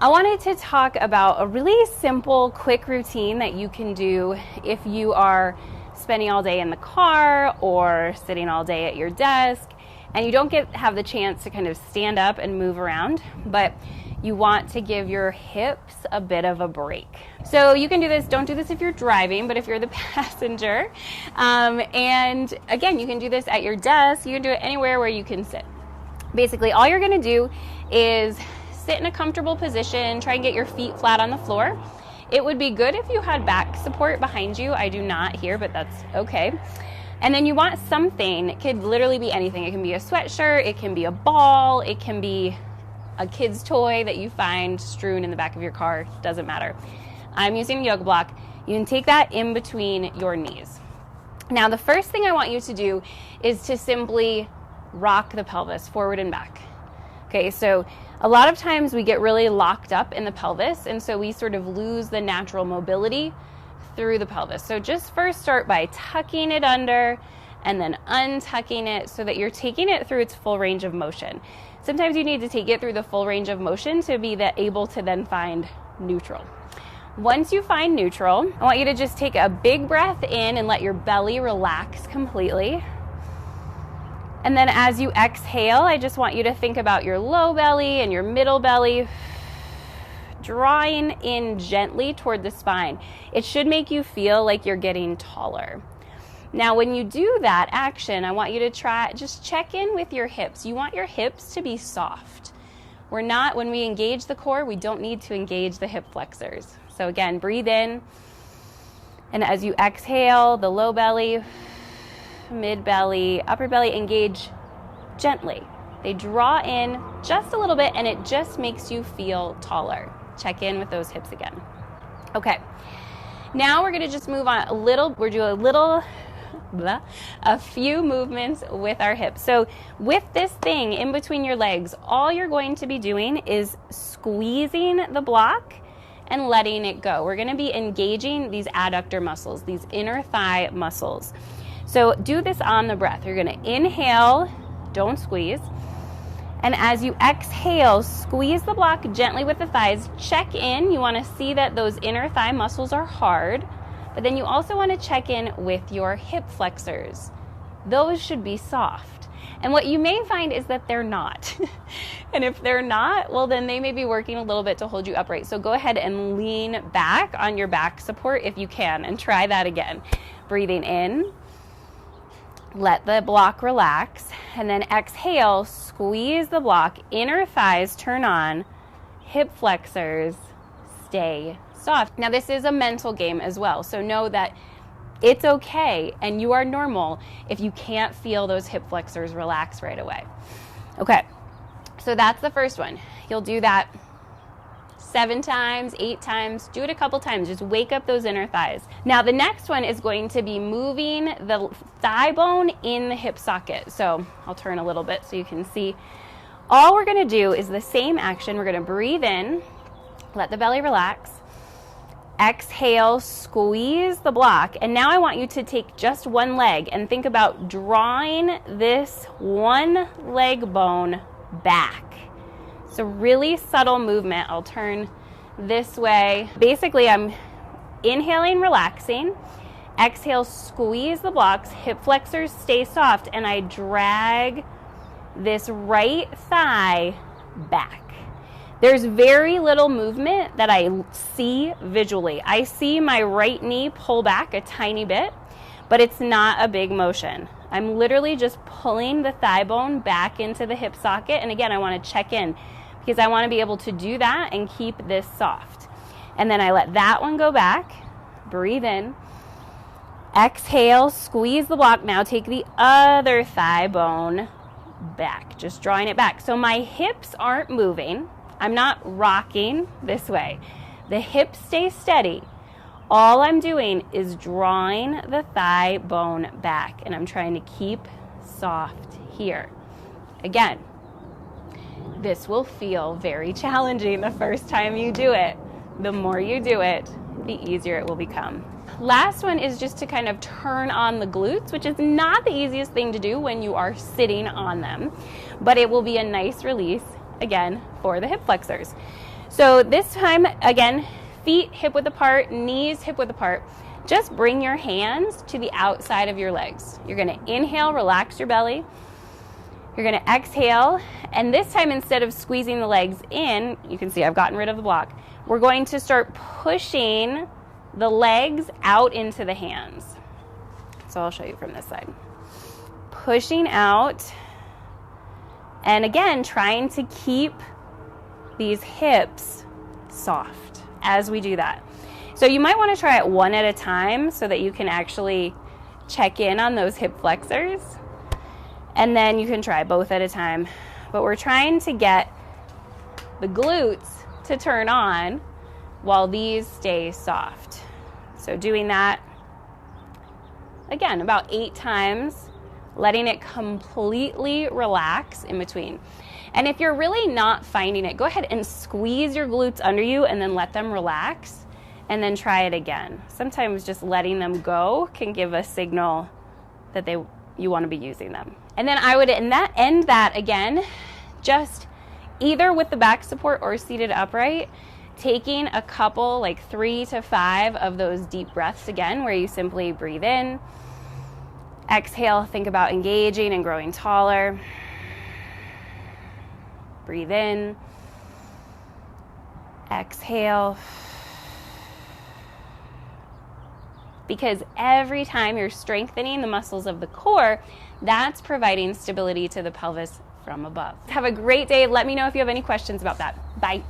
I wanted to talk about a really simple, quick routine that you can do if you are spending all day in the car or sitting all day at your desk and you don't have the chance to kind of stand up and move around, but you want to give your hips a bit of a break. So you can do this, don't do this if you're driving, but if you're the passenger, and again, you can do this at your desk, you can do it anywhere where you can sit. Basically, all you're gonna do is sit in a comfortable position, try and get your feet flat on the floor. It would be good if you had back support behind you. I do not here, but that's okay. And then you want something, it could literally be anything. It can be a sweatshirt, it can be a ball, it can be a kid's toy that you find strewn in the back of your car, doesn't matter. I'm using a yoga block. You can take that in between your knees. Now, the first thing I want you to do is to simply rock the pelvis forward and back. Okay, so a lot of times we get really locked up in the pelvis, and so we sort of lose the natural mobility through the pelvis. So just first start by tucking it under and then untucking it so that you're taking it through its full range of motion. Sometimes you need to take it through the full range of motion to be able to then find neutral. Once you find neutral, I want you to just take a big breath in and let your belly relax completely. And then as you exhale, I just want you to think about your low belly and your middle belly, drawing in gently toward the spine. It should make you feel like you're getting taller. Now, when you do that action, I want you to just check in with your hips. You want your hips to be soft. When we engage the core, we don't need to engage the hip flexors. So again, breathe in. And as you exhale, the low belly, mid belly, upper belly engage gently. They draw in just a little bit and it just makes you feel taller. Check in with those hips again. Okay. Now we're going to just move on a few movements with our hips. So with this thing in between your legs, all you're going to be doing is squeezing the block and letting it go. We're going to be engaging these adductor muscles, these inner thigh muscles. So do this on the breath. You're going to inhale, don't squeeze. And as you exhale, squeeze the block gently with the thighs. Check in. You want to see that those inner thigh muscles are hard. But then you also want to check in with your hip flexors. Those should be soft. And what you may find is that they're not. And if they're not, well, then they may be working a little bit to hold you upright. So go ahead and lean back on your back support if you can, and try that again. Breathing in, let the block relax, and then exhale, squeeze the block, inner thighs turn on, hip flexors stay soft. Now, this is a mental game as well, so know that it's okay and you are normal if you can't feel those hip flexors relax right away. Okay, so that's the first one. You'll do that 7 times, 8 times, do it a couple times. Just wake up those inner thighs. Now, the next one is going to be moving the thigh bone in the hip socket. So I'll turn a little bit so you can see. All we're going to do is the same action. We're going to breathe in, let the belly relax. Exhale, squeeze the block. And now I want you to take just one leg and think about drawing this one leg bone back. It's a really subtle movement. I'll turn this way. Basically, I'm inhaling, relaxing. Exhale, squeeze the blocks. Hip flexors stay soft. And I drag this right thigh back. There's very little movement that I see visually. I see my right knee pull back a tiny bit, but it's not a big motion. I'm literally just pulling the thigh bone back into the hip socket. And again, I want to check in because I want to be able to do that and keep this soft. And then I let that one go back. Breathe in. Exhale, squeeze the block. Now take the other thigh bone back, just drawing it back. So my hips aren't moving. I'm not rocking this way. The hips stay steady. All I'm doing is drawing the thigh bone back, and I'm trying to keep soft here. Again, this will feel very challenging the first time you do it. The more you do it, the easier it will become. Last one is just to kind of turn on the glutes, which is not the easiest thing to do when you are sitting on them, but it will be a nice release, again, for the hip flexors. So this time, again, feet hip width apart, knees hip width apart. Just bring your hands to the outside of your legs. You're gonna inhale, relax your belly. You're gonna exhale, and this time instead of squeezing the legs in, you can see I've gotten rid of the block, we're going to start pushing the legs out into the hands. So I'll show you from this side. Pushing out, and again, trying to keep these hips soft as we do that. So you might want to try it one at a time so that you can actually check in on those hip flexors. And then you can try both at a time. But we're trying to get the glutes to turn on while these stay soft. So doing that, again, about 8 times, letting it completely relax in between. And if you're really not finding it, go ahead and squeeze your glutes under you and then let them relax, and then try it again. Sometimes just letting them go can give a signal that you want to be using them. And then I would end that again, just either with the back support or seated upright, taking a couple, like 3 to 5 of those deep breaths again, where you simply breathe in, exhale, think about engaging and growing taller. Breathe in, exhale. Because every time you're strengthening the muscles of the core, that's providing stability to the pelvis from above. Have a great day. Let me know if you have any questions about that. Bye.